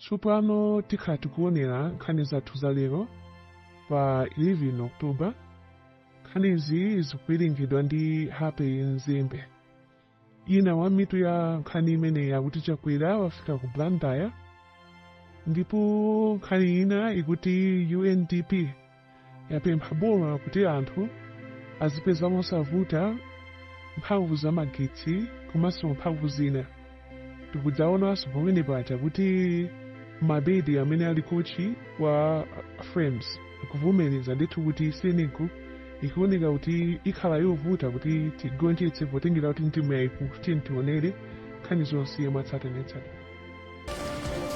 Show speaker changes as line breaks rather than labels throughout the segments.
Tsopano tikhala tikuonera nkhani zathu za lero pa 11 Oktoba. Nkhanizi zikuwerengedwa ndi Happy Nzembe. Ina wa mitu ya nkhani imene yakuti Chakwera wafika ku Blantyre, ndipo nkhani ina ikuti UNDP yapempha boma kuti anthu azipeza mosavuta mphamvu za magetsi komanso mphamvu zina. Tikudzaonanso pamene paja kuti mabedi amene ali kochi wa frames akuvomereza ndithu kuti Senegal ikuoneka kuti ikhala yovuta kuti tigonjetse potengera kuti mtimu yaikulu kuti tionere nkhani zonse mwatsatanetsatane.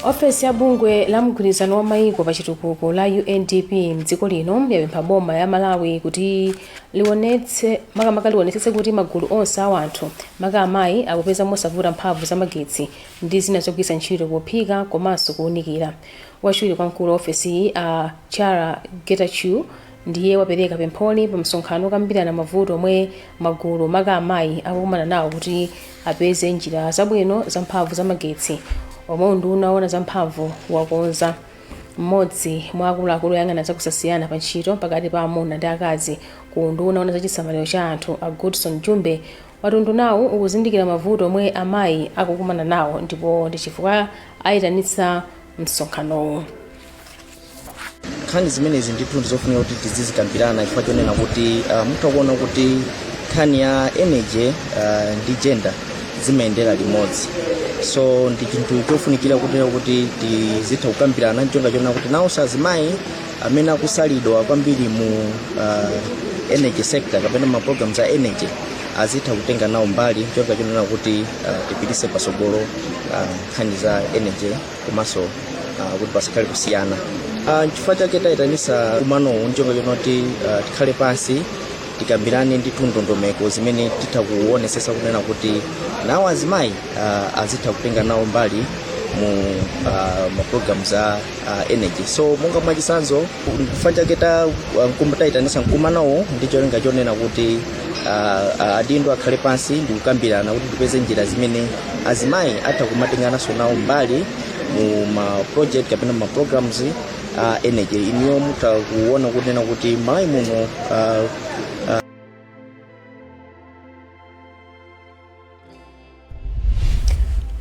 Ofesi ya bungwe la mgwirizano wa maiko pa chitukuko la UNDP mdziko lino yapempha boma ya Malawi kuti lionetsetse kuti magulu onse a anthu maka amayi akupeza mosavuta mphamvu za magetsi ndi zina zogwiritsa ntchito pophika komanso kuwunikira. Wachiwiri kwa mkulu wa ofesi a Chara Getachew ndiye wapereka pempholi pa msonkhano okambirana mavuto omwe magulu maka amayi akukumana nawo kuti apeze njira zabwino za mphamvu za magetsi. Omwe unaona za mphamvu wakonza mmodzi mwa akuluakulu oyang'ana zakusasiyana pa ntchito pakati pa amuna ndi akazi ku unaona za chisamaliro cha anthu a Goodson Jumbe watundu nawo ukuzindikira mavuto omwe amayi akukumana nawo ndipo ndi chifukwa ayitanitsa msonkhanowu.
Nkhani zimenezi ndithu ndizofunika kuti tizizikambirana chifukwa chonena kuti mutakuona kuti nkhani ya energy ndi gender zimayendera limodzi. So ndi chinthu chofunikira kuti tizitha kukambirana nchonga chonena kuti nawo azimayi amene akusalidwa kwambiri mu energy sector kapena ma programs a energy azitha kutenga nawo mbali nchonga chonena kuti tipitise pasogolo nkhani za energy komanso kuti pasakhale kusiyana. Chifukwa chake tayitanisa kumanowu nchonga chonena kuti tikhale pansi tikambirane ndi ndondomeko zimene titha kuonesesa kunena kuti nawo azimayi azitha kutenga nawo mbali mu programs za energy. So monga mwachisanzo chifukwa chake tayitanisa mkumanowo ndi cholinga chonena kuti adindo akhale pansi ndi kukambirana kuti tipeze njira zimene azimayi atha kumatenganaso nawo mbali mu ma project kapena ma programs energy. Iniyo mutha kuona kunena kuti Malawi muno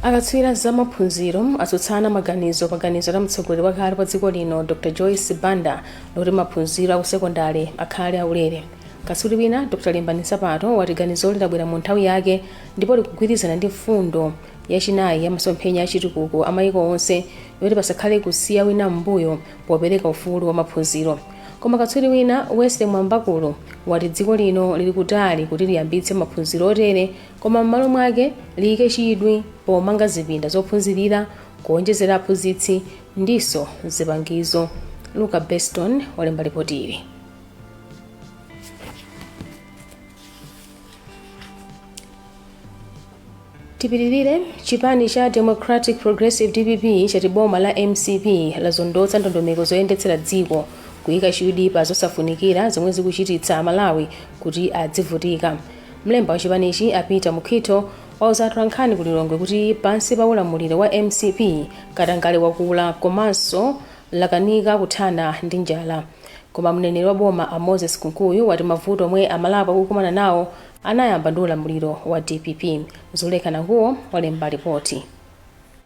akatswiri za maphunziro atsutsana maganizo la mtsogoleri wakale pa dziko lino Dr. Joyce Banda loti maphunziro a kusekondari akhale aulere. Katswiri wina Dr. Limbani Sapato wati ganizo lidabwera mu nthawi yake ndipo likugwirizana ndi mfundo yachinayi ya masomphenya a chitukuko a maiko onse yoti pasakhale kusiya wina m'mbuyo popereka ufulu wa maphunziro. Koma katswiri wina Wesley Mwambakulu wati dziko lino lili kutali kuti liyambitse maphunziro otere koma m'malo mwake liyike chidwi pomanga zipinda zophunzirira kuonjezera aphunzitsi ndiso zipangizo. Luka Beston walemba ripoti ili. Tipitirire, chipani cha Democratic Progressive DPP chati boma la MCP lazondotsa ndondomeko zoyendetsera dziko kuyika chidwi pa zosafunikira zomwe zikuchititsa Malawi kuti adzivutika. Mlemba wa chipanichi apita mukhito wauzatu Nkhani kulilongwe kuti pansi pa ulamuliro wa MCP katangale wakula komanso lakanika kuthana ndi njala. Koma mneneri wa boma a Moses Kunkuyu wati mavuto omwe Amalawi akukumana nawo anayamba ndi ulamuliro wa DPP. Zulekana huo walemba ripoti.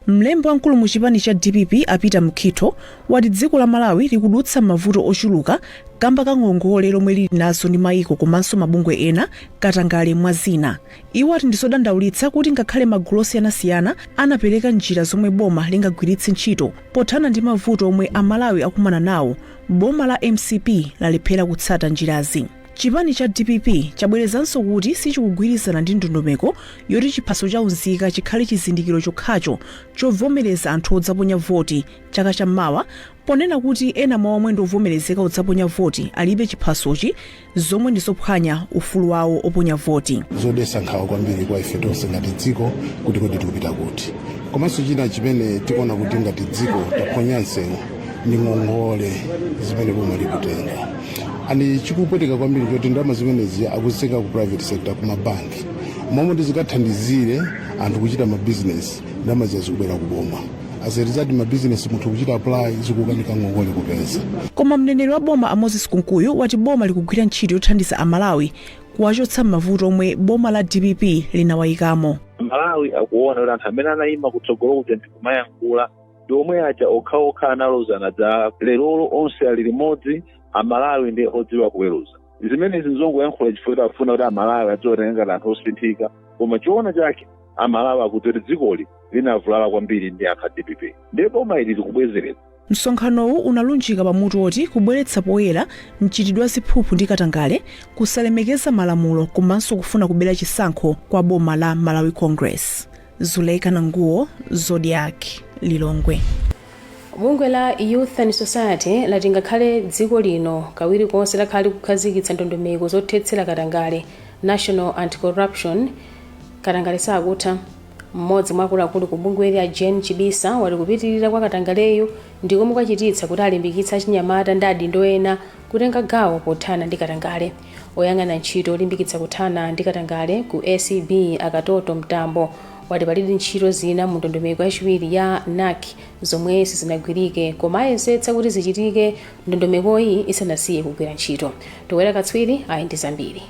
Mlembi wamkulu mu chipani cha DPP apita mukhito wati dziko la Malawi likudutsa mavuto ochuluka kamba kangongole lomwe lili nazo ndi maiko komanso mabungwe ena katangale mwa zina. Iwo ati ndizodandaulitsa kuti ngakhale magulu osiyanasiyana anapereka njira zomwe boma lingagwiritse ntchito pothana ndi mavuto omwe Amalawi akumana nawo, boma la MCP lalephera kutsata njirazi. Chipani cha DPP chabwerezanso kuti sichikugwirizana ndi ndondomeko yoti chiphaso cha unzika chikhale chizindikiro chokhacho chovomereza anthu odzaponya voti chaka chammawa, ponena kuti ena mwa omwe ndovomerezeka odzaponya voti alibe chiphasochi zomwe ndizophwanya ufulu wawo oponya voti.
Zodetsa nkhawa kwambiri kwa ife tonse ngati dziko kuti kodi tikupita kuti. Komanso china chimene tikuona kuti ngati dziko taphonya nsewu ndi ngongole zimene boma likutenga. Ani chikupweteka kwambiri choti ndalama zimenezi akuzisenga ku private sector ku mabanki. Momwe tizikathandizire anthu kuchita ma business ndalama zikubwera kuboma. as a result mabizinesi munthu kuchita apply zikukanika ngongole kupeza.
Koma mneneri wa boma Moses Kunkuyu wati boma likugwira ntchito yothandiza amalawi kuwachotsa mavuto omwe boma la DPP linawayikamo.
Malawi akuona kuti anthu amene anayima kutsogolo kuti ndikumayankhula ndi omwe aja okhaokha analozana za lerolo onse ali limodzi, amalawi ndi odziwa kuweruza. Zimenezi zongoyankhula chifukwa afuna kuti amalawi adzotenga anthu osinthika, koma chiona chake amalawi akuti dzikoli linavulala kwambiri ndi anthu a DPP. Ndipo boma ili likubwezeretsa.
Msonkhanowu unalunjika pamutu oti kubweretsa poyera mchitidwe wa ziphuphu ndi katangale, kusalemekeza malamulo komanso kufuna kubera chisankho kwa boma la Malawi Congress. Zuleika Nanguo, Zodiak, Lilongwe.
Bungwe la Youth and Society lati ngakhale dziko lino kawiri konse lakhali kukhazikitsa ndondomeko zothetsera katangale, National Anti-Corruption, katangale sakutha. Mmodzi mwa akuluakulu ku bungweli a Jen Chibisa wali kupitirira kwa katangaleyo ndi komwe kwachititsa kuti alimbikitsa achinyamata ndi adindo ena kutenga gawo pothana ndi katangale. Oyang'ana ntchito olimbikitsa kuthana ndi katangale ku ACB Akatoto Mtambo wati palidi ntchito zina mu ndondomeko yachiwiri ya NAC zomwe sizinagwirike, koma ayesetsa kuti zichitike ndondomekoyi isanasiye kugwira ntchito. Towera katswiri ayi ndi zambiri.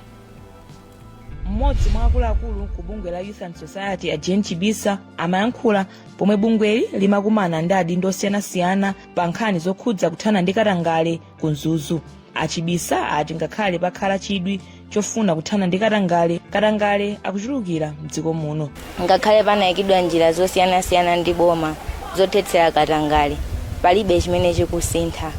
Mmodzi mwa akuluakulu ku bungwe la Youth and Society a Jen Chibisa amayankhula pomwe bungweli limakumana ndi adindo osiyanasiyana pa nkhani zokhudza kuthana ndi katangale ku Mzuzu. Achibisa ati ngakhale pakhala chidwi chofuna kuthana ndi katangale akuchulukira mdziko muno.
Ngakhale panayikidwa njira zosiyanasiyana ndi boma zothetsera katangale, palibe chimene chikusintha.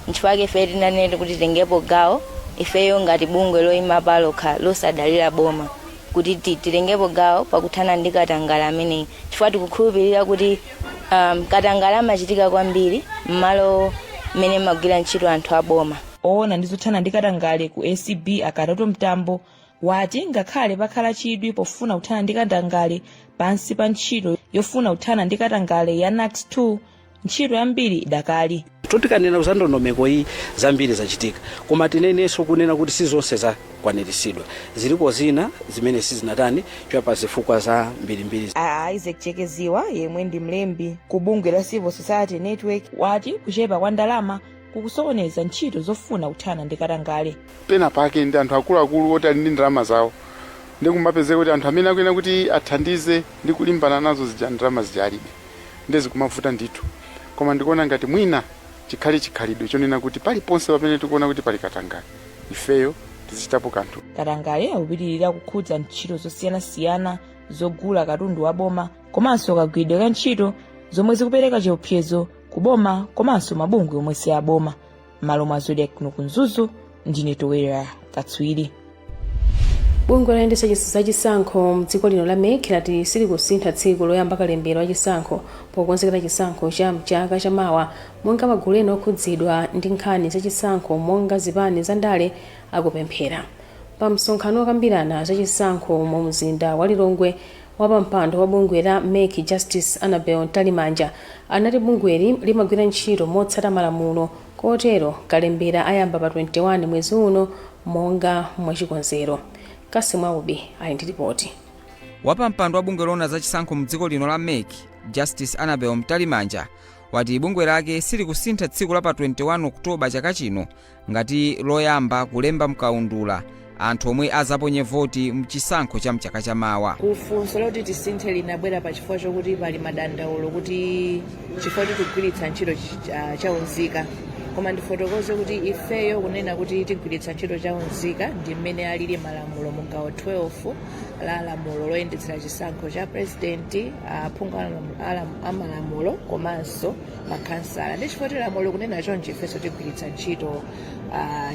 Nchifukwa ife tinanena kuti tengepo gawo ifeyo ngati bungwe loyima palokha losadalira boma kuti titengepo gawo pakuthana ndi katangale ameneyi, chifukwa tikukhulupirira kuti katangale amachitika kwambiri m'malo mmene magwira ntchito anthu a boma.
Oona ndi zothana ndi katangale ku ACB Akatoto Mtambo wati ngakhale pakhala chidwi pofuna kuthana ndi katangale pansi pa ntchito yofuna kuthana ndi katangale ya NAC 2, ntchito yambiri idakali.
Totikanena za ndondomeko iyi zambiri zachitika, koma tinenenso kunena kuti si zonse zakwaniritsidwa. Zilipo zina zimene sizinatani choyapa zifukwa za mbirimbiri.
Isaac Chekeziwa yemwe ndi mlembi ku bungwe la Civil Society Network wati kuchepa kwa ndalama kukusokoneza ntchito zofuna kuthana ndi katangale.
Pena pake ndi anthu akuluakulu oti ali ndi ndalama zawo, ndi kumapezeka kuti anthu amene akuyenera kuti athandize ndi kulimbana nazo zija ndalama zijalibe, ndezi kumavuta ndithu. Koma ndikuona ngati mwina chikhalidwe chonena kuti paliponse pamene tikuona kuti pali katangale ifeyo tizichitapo kanthu.
Katangale akupitirira kukhudza ntchito zosiyanasiyana zogula katundu wa boma komanso kagwiridwe ka ntchito zomwe zikupereka chiopsezo ku boma komanso mabungwe omwe si a boma. Malo mwa Zodiak ku Mzuzu, ndine Towera katswiri.
Bungwe loyendetsa zachisankho mdziko lino la MEC lati silikusintha tsiku loyamba kalembera wachisankho pokonzekera chisankho cha mchaka chamawa, monga magulu ena okhudzidwa ndi nkhani zachisankho monga zipani za ndale akupemphera. Pa msonkhano okambirana zachisankho mu mzinda wa Lilongwe, wapampando wa bungwe la MEC Justice Annabel Talimanja anati bungweli limagwira ntchito motsata malamulo, kotero kalembera ayamba pa 21 mwezi uno monga mwachikonzero. Kasimaubi ali ndi ripoti.
Wapampando wa bungwe lona zachisankho mdziko lino la MEC Justice Annabel Talimanja wati bungwe lake silikusintha tsiku la pa 21 Oktoba chaka chino ngati loyamba kulemba mkaundula anthu omwe azaponye voti mchisankho cha mchaka chamawa.
Kufunso loti tisinthe linabwera pa chifukwa chokuti pali madandaulo kuti chifukwa tikugwiritsa ntchito chaunzika, koma ndifotokoze kuti ifeyo kunena kuti tigwiritsa ntchito chaunzika ndi mmene alili malamulo mu gawo 12 la lamulo loyendetsera chisankho cha president, aphungu amalamulo komanso makhansala. Ndi chifukwa lamulo kunena chonje ifenso tigwiritsa ntchito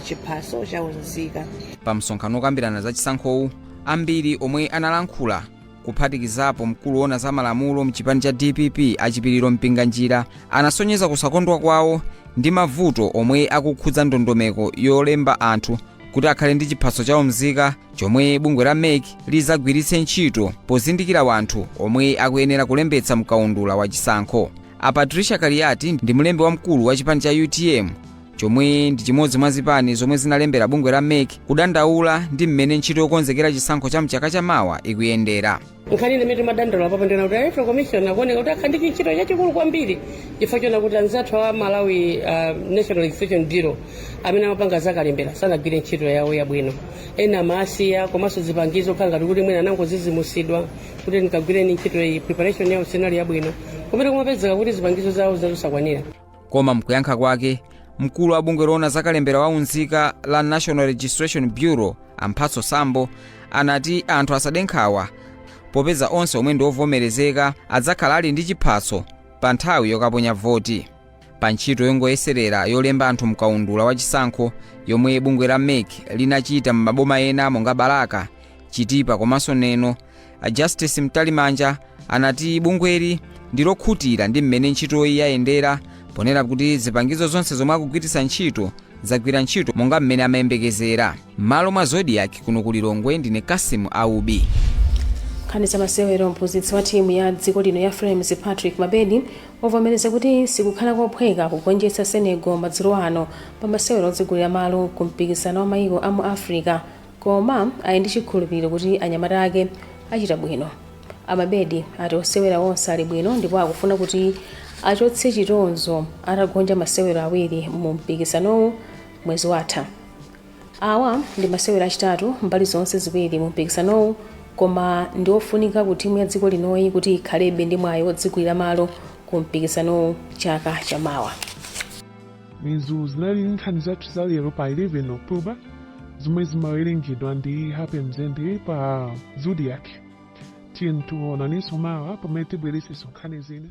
chiphaso chaunzika.
Pa msonkhano okambirana zachisankhowu ambiri omwe analankhula kuphatikizapo mkulu wona za malamulo mchipani cha DPP achipiriro mpinganjira anasonyeza kusakondwa kwawo ndi mavuto omwe akukhudza ndondomeko yolemba anthu kuti akhale ndi chiphaso chaunzika chomwe bungwe la MEC lizagwiritse ntchito pozindikira wanthu omwe akuyenera kulembetsa mkaundula wa chisankho. A Patricia Kaliati ndi mlembi wamkulu wa chipani cha UTM chomwe ndi chimodzi mwa zipani zomwe zinalembera bungwe la MEC kudandaula ndi mmene ntchito yokonzekera chisankho cha mchaka chamawa ikuyendera.
Nkhani imene timadandaula papa ndina kuti electoral commission akuoneka kuti akhandiki ntchito chachikulu kwambiri chifukwa chona kuti anzathu a Malawi National Registration Bureau amene amapanga zakalembera sanagwire ntchito yawo yabwino. Ena amasiya komanso zipangizo khangati kuti mwina anangozizimusidwa kuti nkagwireni ntchito iyi preparation yawo sinali yabwino kumene kumapezeka kuti zipangizo zawo zinasakwanira.
Koma mkuyankha kwake mkulu wa bungwe loona zakalembera wa unzika la National Registration Bureau Amphatso Sambo anati anthu asadenkhawa popeza onse omwe ndi ovomerezeka adzakhala ali ndi chiphaso pa nthawi yokaponya voti. Pa ntchito yongoyeserera yolemba anthu mkaundula wa chisankho yomwe bungwe la MEC linachita m'maboma ena monga Balaka, Chitipa komanso Neno, Justice Mtalimanja anati bungweli ndi lokhutira ndi mmene ntchitoyi yayendera ponena kuti zipangizo zonse zomwe akugwiritsa ntchito zagwira ntchito monga mmene amayembekezera. M'malo mwa Zodiak kuno ku Lilongwe ndine Kasimu Aubi.
Nkhani za masewero. Mphunzitsi wa timu ya dziko lino ya Flames Patrick Mabedi wavomereza kuti sikukhala kophweka kugonjetsa Senegal madzulo ano pa masewero odzigulira malo ku mpikisano wa mayiko a mu Africa, koma ali ndi chikhulupiriro kuti anyamata ake achita bwino. Amabedi ati osewera onse ali bwino ndipo akufuna kuti achotse chitonzo atagonja masewero awiri mu mpikisanowu mwezi watha. Awa ndi masewero achitatu mbali zonse ziwiri mu mpikisanowu, koma ndi ofunika ku timu ya dziko linoyi kuti ikhalebe ndi mwayi odzigulira malo ku mpikisanowu chaka chamawa.
Izi zinali nkhani zathu za lero pa 11 October zomwe zimawerengedwa ndi Happy Mzende pa Zodiak. Tiyeni tiwonanenso mawa pamene tibweretsenso nkhani zina.